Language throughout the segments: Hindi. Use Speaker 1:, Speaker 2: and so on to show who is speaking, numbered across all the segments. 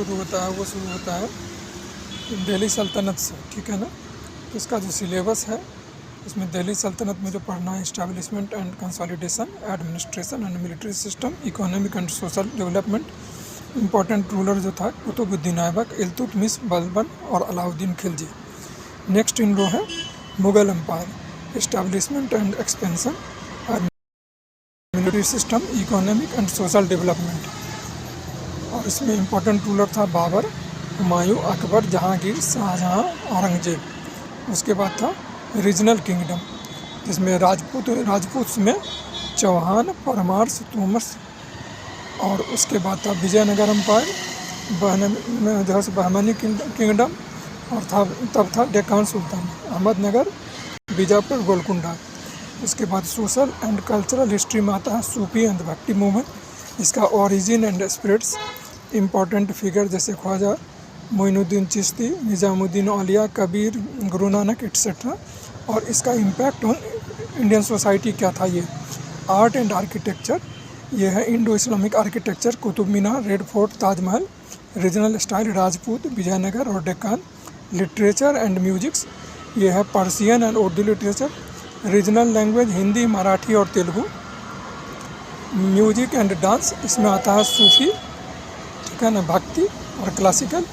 Speaker 1: शुरू होता है वो शुरू होता है दिल्ली सल्तनत से, ठीक है ना। तो इसका जो सिलेबस है इसमें दिल्ली सल्तनत में जो पढ़ना है establishment and consolidation, administration and military system, economic and social development. Important ruler जो था कुतुबुद्दीन ऐबक, इल्तुतमिश, बलबन और Alauddin Khilji. Next in row है Mughal empire, establishment and expansion, military system, economic and social development. और इसमें इंपॉर्टेंट रूलर था बाबर, हुमायूं, अकबर, जहांगीर, शाहजहां, औरंगजेब। उसके बाद था रीजनल किंगडम, जिसमें राजपूत में चौहान, परमार, तोमर। और उसके बाद था विजयनगर एम्पायर, जो है बहमनी किंगडम। और तब था डेक्कन सुल्तान, अहमदनगर, बीजापुर, गोलकुंडा। उसके बाद सोशल एंड कल्चरल हिस्ट्री में आता है सूफी एंड भक्ति मूवमेंट, इसका origin and spirits. Important figure जैसे ख्वाजा मोइनुद्दीन चिश्ती, निज़ामुद्दीन औलिया, कबीर, गुरु नानक एट्सेट्रा। और इसका इम्पैक्ट ऑन इंडियन सोसाइटी क्या था। ये आर्ट एंड आर्किटेक्चर, ये है Indo Islamic architecture, Qutub Minar, red fort, Taj Mahal. Regional style Rajput, Vijayanagara और डेक्कन। लिटरेचर एंड म्यूजिक्स, ये है Persian and Urdu literature. Regional language Hindi, Marathi और तेलुगु। म्यूजिक एंड डांस, इसमें आता है सूफी, ठीक है ना, भक्ति और क्लासिकल।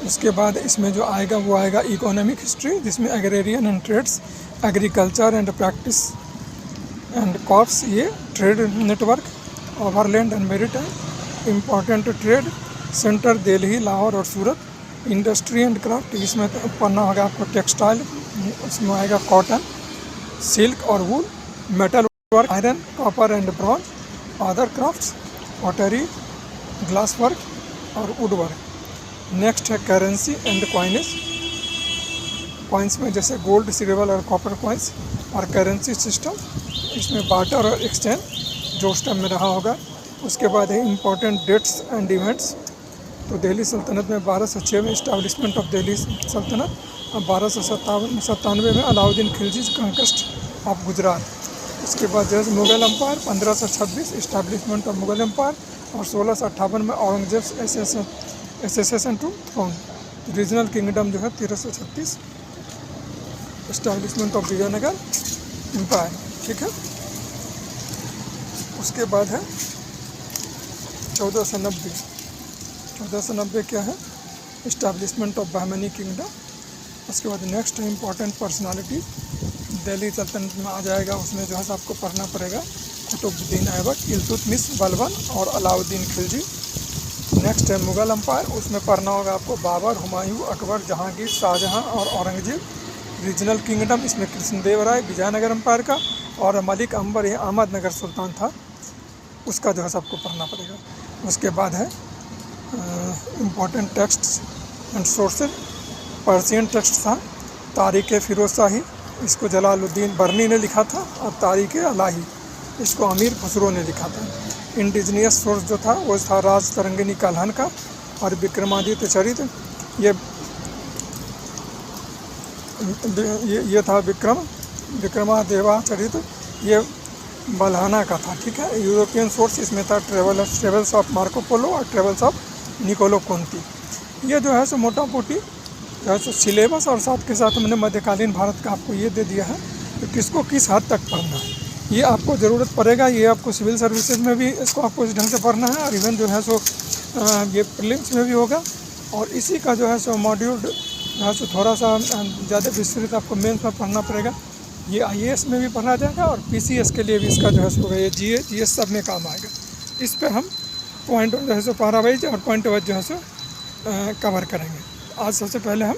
Speaker 1: उसके बाद इसमें जो आएगा वो आएगा इकोनॉमिक हिस्ट्री, जिसमें agrarian and trades, agriculture and practice and crops, ये trade network, overland and maritime. Important trade centre Delhi, Lahore और सूरत। इंडस्ट्री एंड क्राफ्ट, इसमें पढ़ना होगा आपको टेक्सटाइल, उसमें आएगा कॉटन, सिल्क और wool. Metal work, iron, copper and bronze. Other crafts, pottery, glass work और वुड वर्क। नेक्स्ट है करेंसी एंड कॉइनेज, कॉइन्स में जैसे गोल्ड, सिल्वर और कॉपर कॉइन्स। और करेंसी सिस्टम, इसमें बार्टर और एक्सचेंज जो उस टाइम में रहा होगा। उसके बाद है इम्पॉर्टेंट डेट्स एंड इवेंट्स। तो दिल्ली सल्तनत में 1206 में इस्टेब्लिशमेंट ऑफ दिल्ली सल्तनत, और 1297 में अलाउद्दीन खिलजी कंक्वेस्ट ऑफ गुजरात। उसके बाद जो है Mughal empire, 1526 establishment of Mughal empire. और 1658 में Aurangzeb accession to throne. Regional kingdom जो है 1336, इस्टेब्लिशमेंट ऑफ विजयनगर एम्पायर, ठीक है। उसके बाद है 1490, 1490 क्या है, इस्टेब्लिशमेंट ऑफ बहमनी किंगडम। उसके बाद नेक्स्ट है इम्पॉर्टेंट पर्सनालिटी, दिल्ली सल्तनत में आ जाएगा, उसमें जो है आपको पढ़ना पड़ेगा कुतुबुद्दीन ऐबक, इल्तुतमिश, बलबन और अलाउद्दीन खिलजी। नेक्स्ट है मुगल एम्पायर, उसमें पढ़ना होगा आपको बाबर, हुमायूं, अकबर, जहांगीर, शाहजहां और औरंगजेब। रीजनल किंगडम, इसमें कृष्णदेव राय, विजयनगर एम्पायर का। और मलिक अंबर, ये अहमदनगर सुल्तान था, उसका जो है आपको पढ़ना पड़ेगा। उसके बाद है important text and sources. Persian text था तारीख़ फ़िरोज़ शाही, इसको जलालुद्दीन बर्नी ने लिखा था। और तारीख़ अलाही, इसको अमीर खुसरो ने लिखा था। इंडिजीनियस सोर्स जो था वो था राज तरंगिनी कल्हन का। और विक्रमादित्य चरित्र, ये था विक्रमादेवा चरित्र, ये बल्हाना का था, ठीक है। यूरोपियन सोर्स इसमें था ट्रेवल्स ऑफ मार्को पोलो और ट्रेवल्स ऑफ निकोलो कोंती। ये जो है सो मोटा मोटी जो है सो सिलेबस, और साथ के साथ हमने मध्यकालीन भारत का आपको ये दे दिया है कि किसको किस हद तक पढ़ना है। ये आपको ज़रूरत पड़ेगा, ये आपको सिविल सर्विसेज में भी इसको आपको इस ढंग से पढ़ना है। और इवन जो है सो ये प्रीलिम्स में भी होगा। और इसी का जो है सो मॉड्यूल जो है सो थोड़ा सा ज़्यादा विस्तृत आपको मेंस में पढ़ना पड़ेगा। ये IAS में भी पढ़ा जाएगा और PCS के लिए भी इसका जो है सो ये GS सब में काम आएगा। इस पर हम पॉइंट जो है सो पैरा वाइज और पॉइंट वाइज जो है सो कवर करेंगे। आज सबसे पहले हम